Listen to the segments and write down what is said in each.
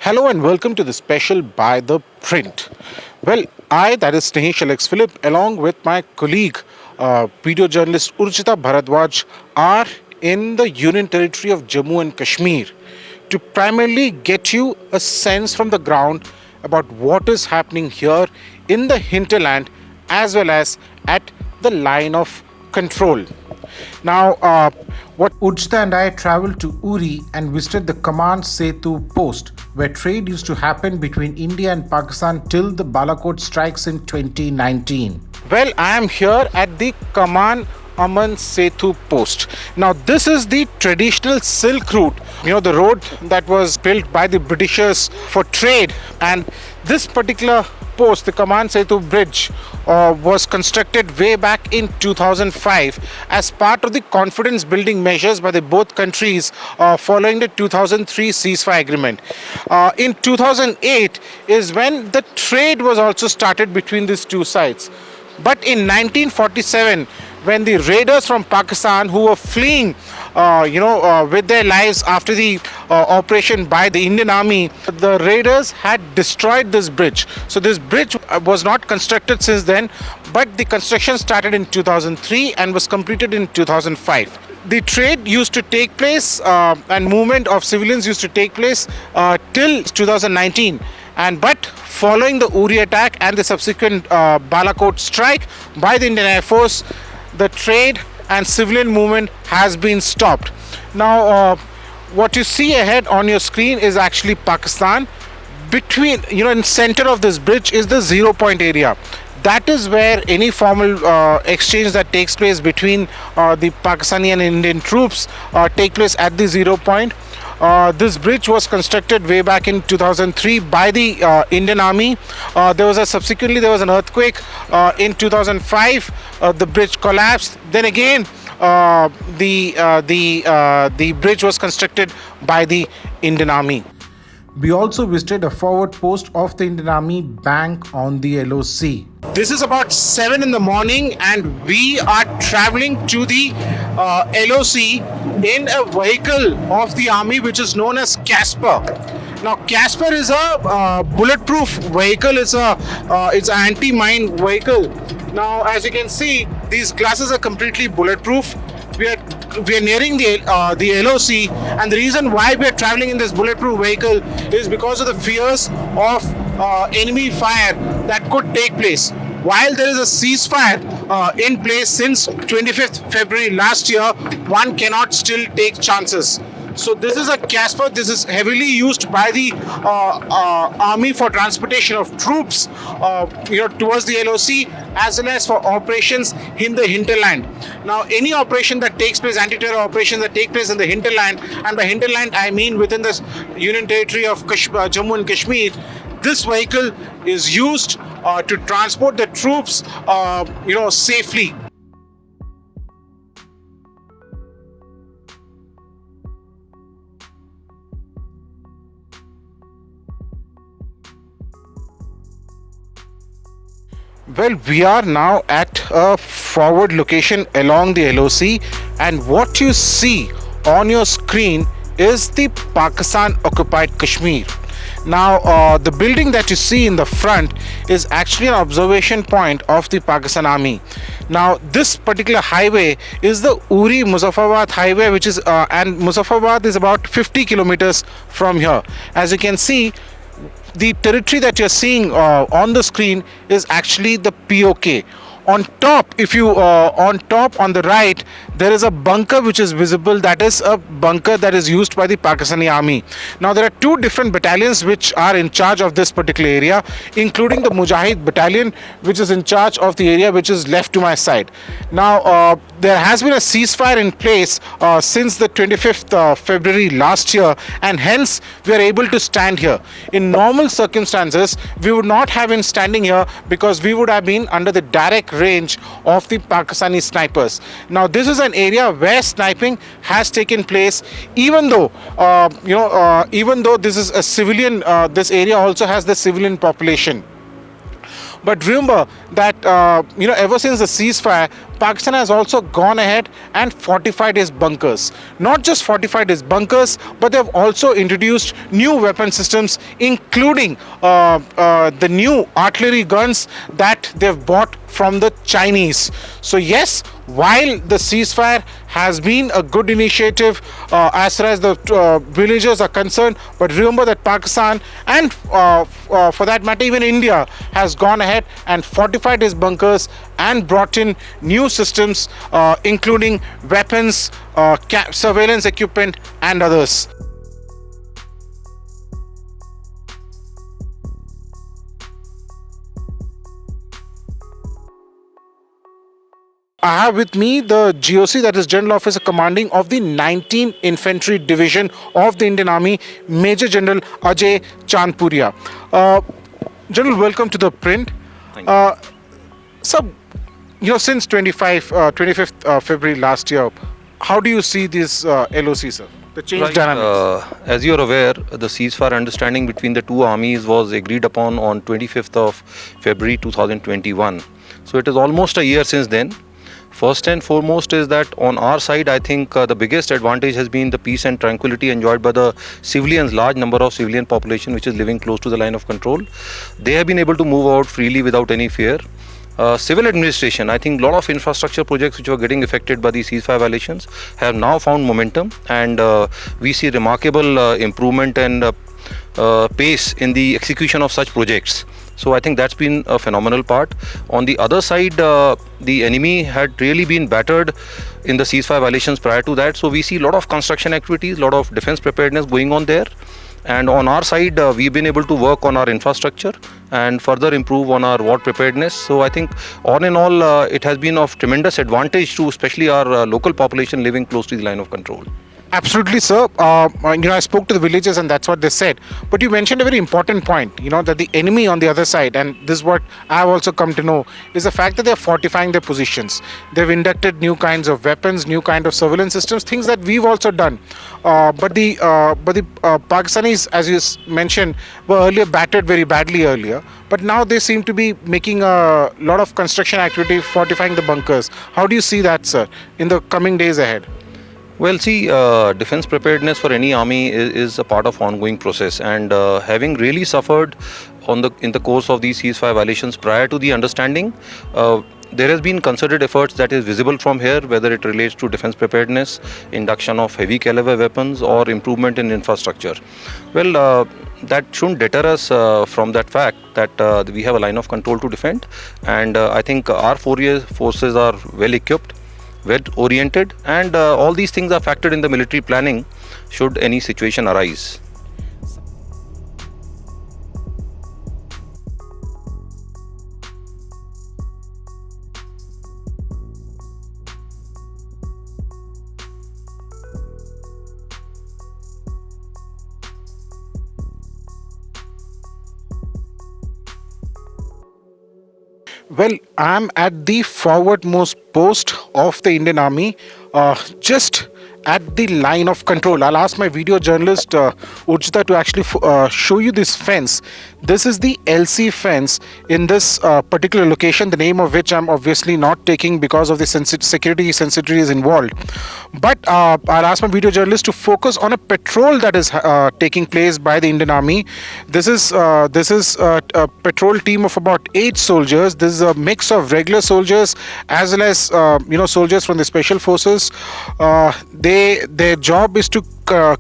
Hello and welcome to the special by ThePrint. Well, that is Snehesh Alex Philip, along with my colleague, video journalist Urjita Bhardwaj, are in the Union Territory of Jammu and Kashmir to primarily get you a sense from the ground about what is happening here in the hinterland as well as at the line of control. Now, what Urjita and I traveled to Uri and visited the Command Setu post where trade used to happen between India and Pakistan till the Balakot strikes in 2019. Well, I am here at the Command Aman Setu post. Now, this is the traditional Silk route, the road that was built by the Britishers for trade. And this particular post, the Command Setu bridge, was constructed way back in 2005 as part of the confidence building measures by the both countries following the 2003 ceasefire agreement. In 2008 is when the trade was also started between these two sides. But in 1947, when the raiders from Pakistan who were fleeing with their lives after the operation by the Indian Army, the raiders had destroyed this bridge. So this bridge was not constructed since then, but the construction started in 2003 and was completed in 2005. The trade used to take place and movement of civilians used to take place till 2019. But following the Uri attack and the subsequent Balakot strike by the Indian Air Force, the trade and civilian movement has been stopped. Now, what you see ahead on your screen is actually Pakistan. Between, in center of this bridge is the 0 point area. That is where any formal exchange that takes place between the Pakistani and Indian troops take place at the 0 point. This bridge was constructed way back in 2003 by the Indian Army. There was an earthquake in 2005. The bridge collapsed. Then again, the bridge was constructed by the Indian Army. We also visited a forward post of the Indian Army bank on the LoC. This is about 7 in the morning and we are traveling to the LoC in a vehicle of the army which is known as Casper. Now, Casper is a bulletproof vehicle. It's an anti-mine vehicle. Now, as you can see, these glasses are completely bulletproof. We are nearing the LoC, and the reason why we are traveling in this bulletproof vehicle is because of the fears of enemy fire that could take place. While there is a ceasefire in place since 25th February last year, one cannot still take chances. So this is a Casper. This is heavily used by the army for transportation of troops, towards the LoC, as well as for operations in the hinterland. Now, any operation that takes place, anti-terror operations that take place in the hinterland, and by hinterland I mean within the Union Territory of Jammu and Kashmir, this vehicle is used to transport the troops, safely. Well, we are now at a forward location along the LoC, and what you see on your screen is the Pakistan occupied Kashmir. Now, the building that you see in the front is actually an observation point of the Pakistan Army. Now, this particular highway is the Uri-Muzaffarabad highway, which is and Muzaffarabad is about 50 kilometers from here. As you can see, the territory that you're seeing on the screen is actually the POK. On top, on the right, there is a bunker which is visible. That is a bunker that is used by the Pakistani Army. Now, there are two different battalions which are in charge of this particular area, including the Mujahid battalion, which is in charge of the area which is left to my side. Now, there has been a ceasefire in place since the 25th February last year, and hence we are able to stand here. In normal circumstances, we would not have been standing here because we would have been under the direct range of the Pakistani snipers. Now, this is an area where sniping has taken place, even though this is a civilian, this area also has the civilian population. But remember that ever since the ceasefire, Pakistan has also gone ahead and fortified its bunkers. Not just fortified its bunkers, but they've also introduced new weapon systems, including the new artillery guns that they've bought from the Chinese. So yes, while the ceasefire has been a good initiative as far as the villagers are concerned, but remember that Pakistan and for that matter even India has gone ahead and fortified its bunkers and brought in new systems including weapons, surveillance equipment and others. I have with me the GOC, that is General Officer Commanding of the 19th Infantry Division of the Indian Army, Major General Ajay Chandpuria. General, welcome to the print. Thank you. So, since 25th February last year, how do you see this LoC, sir? The change Right, dynamics. as you are aware, the ceasefire understanding between the two armies was agreed upon on 25th of February 2021. So it is almost a year since then. First and foremost is that on our side, I think the biggest advantage has been the peace and tranquility enjoyed by the civilians, large number of civilian population which is living close to the line of control. They have been able to move out freely without any fear. Civil administration, I think a lot of infrastructure projects which were getting affected by the ceasefire violations have now found momentum, and we see remarkable improvement and pace in the execution of such projects. So I think that's been a phenomenal part. On the other side, the enemy had really been battered in the ceasefire violations prior to that. So we see a lot of construction activities, a lot of defense preparedness going on there. And on our side, we've been able to work on our infrastructure and further improve on our war preparedness. So I think all in all, it has been of tremendous advantage to especially our local population living close to the line of control. Absolutely, sir. I spoke to the villagers and that's what they said. But you mentioned a very important point, that the enemy on the other side, and this is what I've also come to know, is the fact that they're fortifying their positions. They've inducted new kinds of weapons, new kind of surveillance systems, things that we've also done. But the Pakistanis, as you mentioned, were earlier battered very badly earlier. But now they seem to be making a lot of construction activity, fortifying the bunkers. How do you see that, sir, in the coming days ahead? Well, see, defense preparedness for any army is a part of ongoing process, and having really suffered in the course of these ceasefire violations prior to the understanding, there has been concerted efforts that is visible from here, whether it relates to defense preparedness, induction of heavy caliber weapons, or improvement in infrastructure. Well, that shouldn't deter us from that fact that we have a line of control to defend, and I think our forces are well equipped, well oriented, and all these things are factored in the military planning should any situation arise. Well, I'm at the forwardmost post of the Indian Army, just at the line of control. I'll ask my video journalist Urjita to actually show you this fence. This is the LC fence in this particular location, the name of which I'm obviously not taking because of the security sensitivities involved. But I'll ask my video journalist to focus on a patrol that is taking place by the Indian Army. This is a patrol team of about 8 soldiers. This is a mix of regular soldiers as well as soldiers from the special forces. Their job is to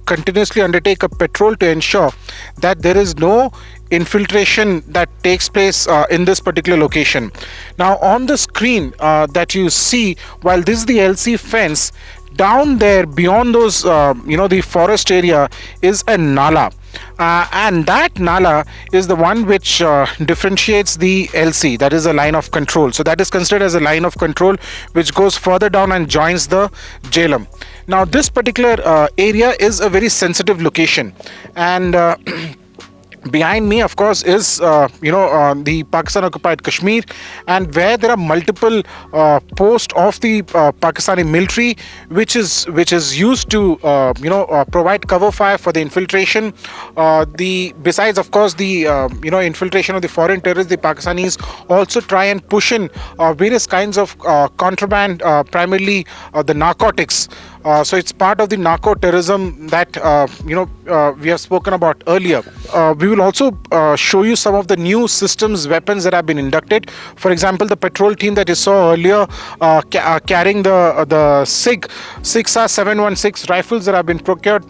continuously undertake a patrol to ensure that there is no infiltration that takes place in this particular location. Now on the screen that you see, while this is the LC fence, down there beyond those the forest area is a nala. And that nala is the one which differentiates the LC, that is a line of control. So that is considered as a line of control which goes further down and joins the Jhelum. Now this particular area is a very sensitive location, and Behind me, of course, is the Pakistan occupied Kashmir, and where there are multiple posts of the Pakistani military, which is used to provide cover fire for the infiltration. The Besides, of course, the infiltration of the foreign terrorists, the Pakistanis also try and push in various kinds of contraband, primarily the narcotics. So it's part of the narco terrorism that we have spoken about earlier. We will also show you some of the new systems, weapons that have been inducted. For example, the patrol team that you saw earlier carrying the SIG 716 rifles that have been procured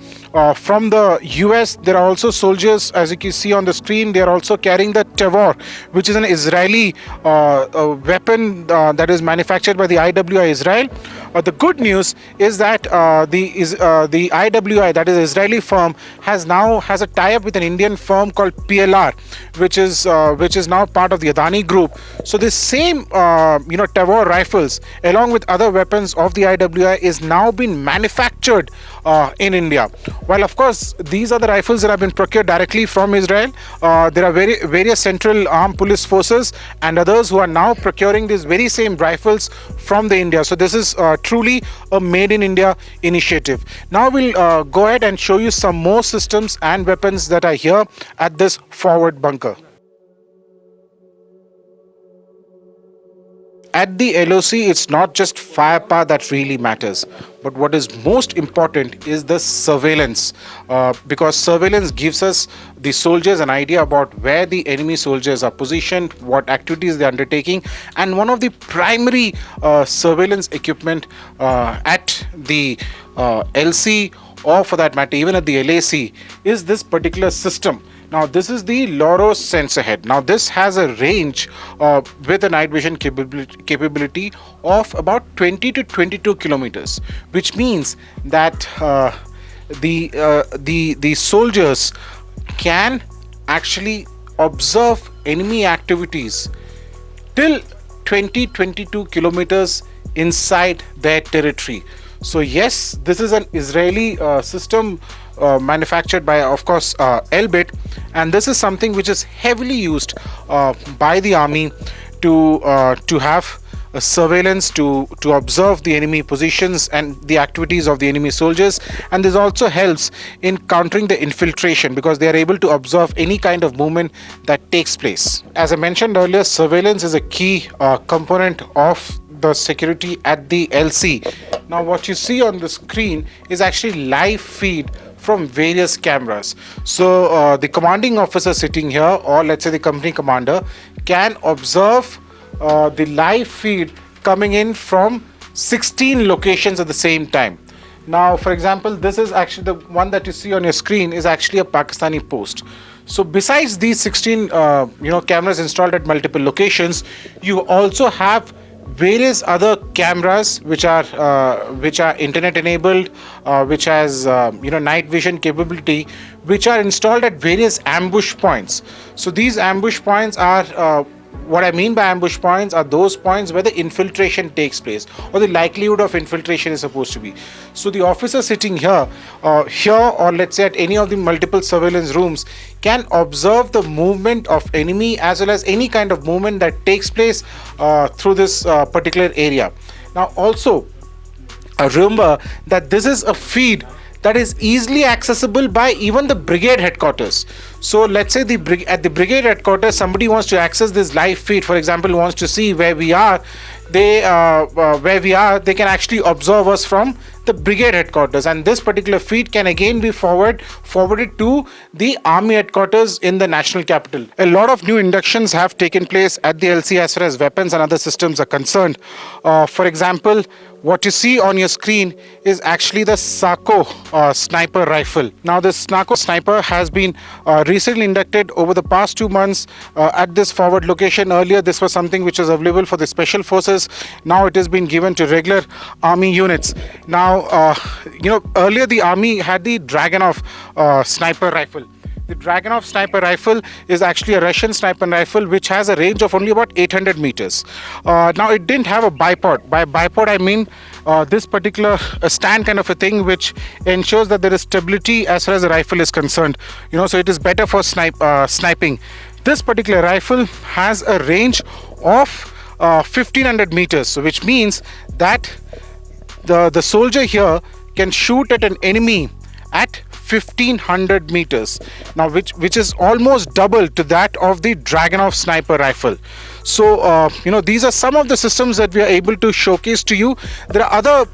from the US. There are also soldiers, as you can see on the screen. They are also carrying the Tavor, which is an Israeli weapon that is manufactured by the IWI Israel. The good news is that the IWI, that is Israeli firm, has a tie-up with an Indian firm called PLR, which is now part of the Adani Group. So this same Tavor rifles, along with other weapons of the IWI, is now being manufactured in India. While of course these are the rifles that have been procured directly from Israel, there are various central armed police forces and others who are now procuring these very same rifles from the India. So this is truly a made in India initiative. Now we'll go ahead and show you some more systems and weapons that are here at this forward bunker. At the LoC, it's not just firepower that really matters, but what is most important is the surveillance, because surveillance gives us, the soldiers, an idea about where the enemy soldiers are positioned, what activities they're undertaking, and one of the primary surveillance equipment at the LC, or for that matter even at the LAC, is this particular system. Now this is the LoRo sensor head. Now this has a range with a night vision capability of about 20 to 22 kilometers, which means that the soldiers can actually observe enemy activities till 20-22 kilometers inside their territory. So yes, this is an Israeli system manufactured by, of course, Elbit, and this is something which is heavily used by the army to have a surveillance, to observe the enemy positions and the activities of the enemy soldiers. And this also helps in countering the infiltration, because they are able to observe any kind of movement that takes place. As I mentioned earlier, surveillance is a key component of the security at the LC. Now what you see on the screen is actually live feed from various cameras. So the commanding officer sitting here, or let's say the company commander, can observe the live feed coming in from 16 locations at the same time. Now, for example, this is actually the one that you see on your screen is actually a Pakistani post. So besides these 16 cameras installed at multiple locations, you also have various other cameras which are internet enabled, which has night vision capability, which are installed at various ambush points. So these ambush points are what I mean by ambush points are those points where the infiltration takes place, or the likelihood of infiltration is supposed to be. So the officer sitting here, or let's say at any of the multiple surveillance rooms, can observe the movement of enemy as well as any kind of movement that takes place through this particular area. Now also, remember that this is a feed that is easily accessible by even the brigade headquarters. So let's say at the brigade headquarters, somebody wants to access this live feed, for example, wants to see where we are, they can actually observe us from the brigade headquarters, and this particular feed can again be forwarded to the army headquarters in the national capital. A lot of new inductions have taken place at the LC as far as weapons and other systems are concerned. For example, what you see on your screen is actually the Sako sniper rifle. Now this Sako sniper has been recently inducted over the past 2 months at this forward location. Earlier this was something which was available for the special forces. Now it has been given to regular army units. Now earlier the army had the Dragonov sniper rifle, The Dragunov sniper rifle is actually a Russian sniper rifle which has a range of only about 800 meters. Now, it didn't have a bipod. By bipod, I mean this particular stand kind of a thing which ensures that there is stability as far as the rifle is concerned. So it is better for sniping. This particular rifle has a range of 1500 meters, so which means that the soldier here can shoot at an enemy at 1500 meters now, which is almost double to that of the Dragunov sniper rifle. So these are some of the systems that we are able to showcase to you. There are other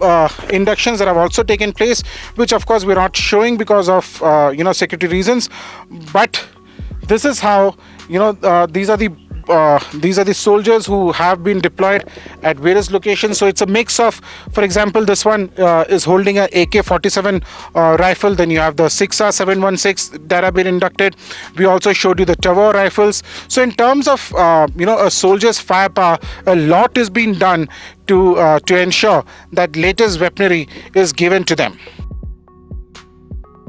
inductions that have also taken place, which of course we're not showing because of security reasons, but this is how these are the soldiers who have been deployed at various locations. So it's a mix of, for example, this one is holding a AK-47 rifle. Then you have the 6R716 that have been inducted. We also showed you the Tavor rifles. So in terms of a soldier's firepower, a lot is being done to ensure that latest weaponry is given to them.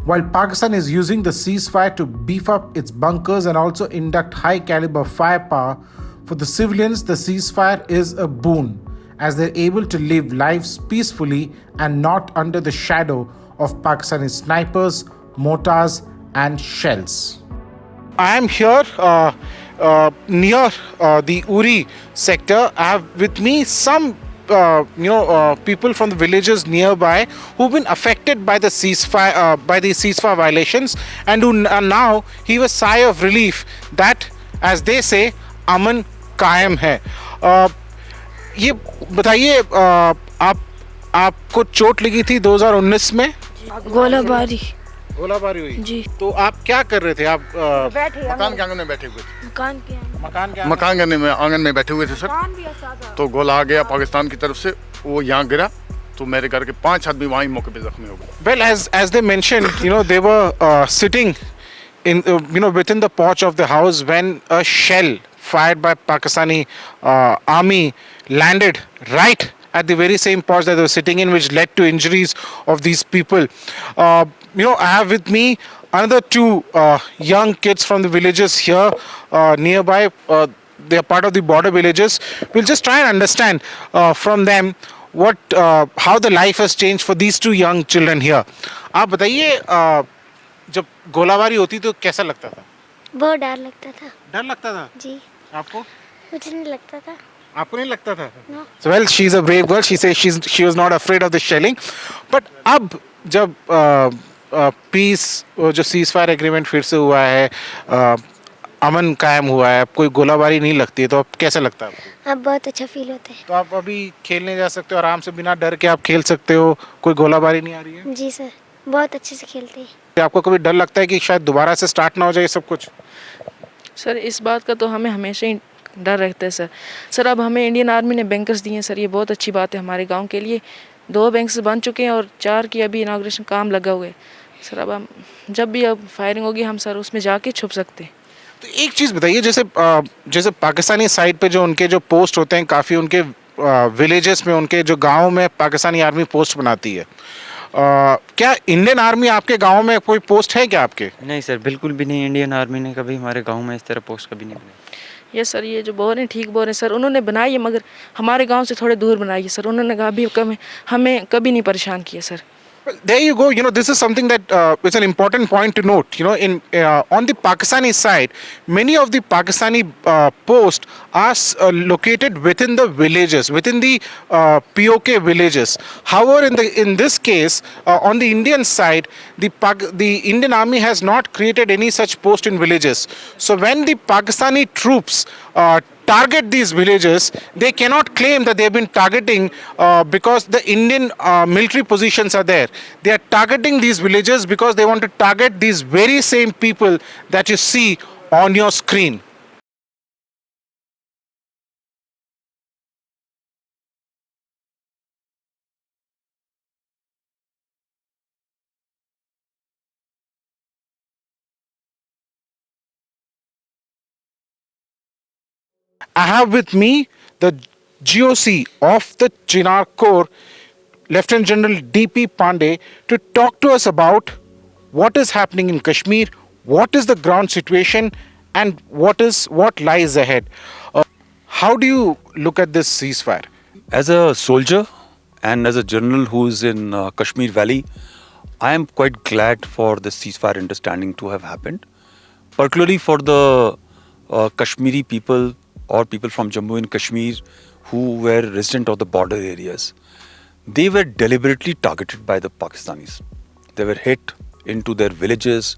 While Pakistan is using the ceasefire to beef up its bunkers and also induct high caliber firepower, for the civilians, the ceasefire is a boon as they're able to live lives peacefully and not under the shadow of Pakistani snipers, mortars, and shells. I am here near the Uri sector. I have with me some people from the villages nearby who've been affected by the ceasefire violations, and who are now heave a sigh of relief that, as they say, aman कायम है. ये बताइए, आपको चोट लगी थी 2019 में? गोलाबारी हुई जी. तो आप क्या कर रहे थे? आप मकान के आंगन में बैठे हुए थे. मकान के आंगन में बैठे हुए थे सर. तो गोला आ गया पाकिस्तान की तरफ से, वो यहाँ गिरा, तो मेरे घर के 5 आदमी वहीं मौके पे जख्मी हो गए. Well, as they mentioned, they were sitting in within the porch of the house when a shell fired by Pakistani army landed right at the very same porch that they were sitting in, which led to injuries of these people. I have with me another two young kids from the villages here nearby. They are part of the border villages. We'll just try and understand from them how the life has changed for these two young children here. आप बताइए, जब गोलाबारी होती तो कैसा लगता था? बहुत डर लगता था. डर लगता था जी. आपको? मुझे नहीं लगता था. आपको नहीं लगता था? No. So well, she's a brave girl. She says she was not afraid of the shelling. But अब जब पीस जो सीज़फायर एग्रीमेंट फिर से हुआ है, अमन कायम हुआ है, अब कोई गोलाबारी नहीं लगती है, तो अब कैसा लगता है आपको? अब बहुत अच्छा फील होता है. तो आप अभी खेलने जा सकते हो आराम से, बिना डर के आप खेल सकते हो, कोई गोलाबारी नहीं आ रही है? जी सर, बहुत अच्छे से खेलते हैं. आपको कभी डर लगता है कि शायद दोबारा से स्टार्ट ना हो जाए सब कुछ? सर, इस बात का तो हमें हमेशा ही डर रहता है सर. अब हमें इंडियन आर्मी ने बैंकर्स दिए हैं सर, ये बहुत अच्छी बात है हमारे गांव के लिए. 2 बैंक्स बन चुके हैं और 4 की अभी इनाग्रेशन काम लगा हुआ है सर. अब हम जब भी अब फायरिंग होगी हम सर उसमें जाके छुप सकते हैं. तो एक चीज़ बताइए, जैसे पाकिस्तानी साइड पे जो उनके जो पोस्ट होते हैं, काफ़ी उनके विलेजेस में, उनके जो गाँव में पाकिस्तानी आर्मी पोस्ट बनाती है, क्या इंडियन आर्मी आपके गांव में कोई पोस्ट है क्या आपके? नहीं सर, बिल्कुल भी नहीं. इंडियन आर्मी ने कभी हमारे गांव में इस तरह पोस्ट कभी नहीं बनाई. यस सर, ये जो बोल रहे हैं ठीक बोल रहे हैं सर. उन्होंने बनाई है मगर हमारे गांव से थोड़े दूर बनाई है सर. उन्होंने कभी हमें कभी नहीं परेशान किया sir. Well, there you go. This is something that is an important point to note. On the Pakistani side, many of the Pakistani posts are located within the villages, within the POK villages. However, in this case, on the Indian side, the Indian Army has not created any such post in villages. So when the Pakistani troops target these villages, they cannot claim that they have been targeting because the Indian military positions are there. They are targeting these villages because they want to target these very same people that you see on your screen. I have with me the GOC of the Chinar Corps, Lieutenant General D.P. Pandey, to talk to us about what is happening in Kashmir, what is the ground situation and what lies ahead. How do you look at this ceasefire? As a soldier and as a general who is in Kashmir Valley, I am quite glad for the ceasefire understanding to have happened, particularly for the Kashmiri people or people from Jammu and Kashmir who were resident of the border areas. They were deliberately targeted by the Pakistanis. They were hit into their villages.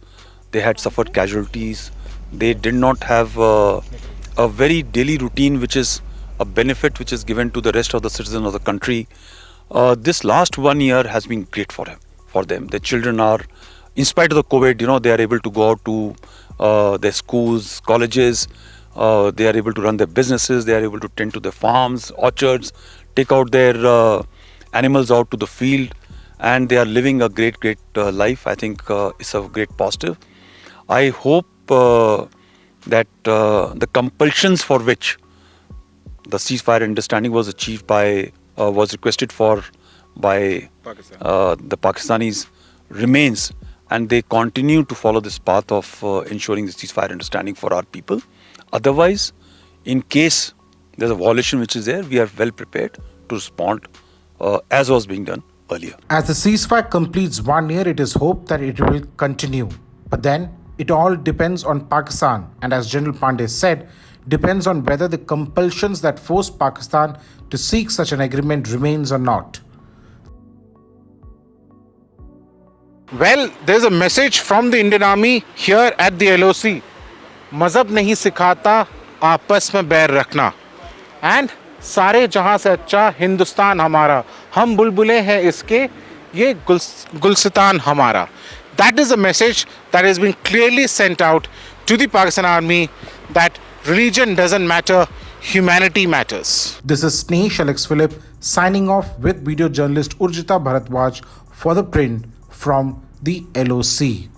They had suffered casualties. They did not have a very daily routine, which is a benefit which is given to the rest of the citizens of the country. This last 1 year has been great for them. The children are, in spite of the COVID, they are able to go out to their schools, colleges. They are able to run their businesses. They are able to tend to their farms, orchards, take out their animals out to the field, and they are living a great life. I think it's a great positive. I hope that the compulsions for which the ceasefire understanding was achieved was requested for by the Pakistanis remains, and they continue to follow this path of ensuring the ceasefire understanding for our people. Otherwise, in case there's a violation which is there, we are well prepared to respond as was being done earlier. As the ceasefire completes 1 year, it is hoped that it will continue. But then it all depends on Pakistan, and as General Pandey said, depends on whether the compulsions that force Pakistan to seek such an agreement remains or not. Well, there's a message from the Indian Army here at the LoC. मजहब नहीं सिखाता आपस में बैर रखना, and सारे जहां से अच्छा हिंदुस्तान हमारा, हम बुलबुलें हैं इसके, ये गुलसितान हमारा. That is a message that has been clearly sent out to the Pakistan Army that religion doesn't matter, humanity matters. This is Snehesh signing off with video journalist Urjita Bhardwaj for ThePrint from the LoC.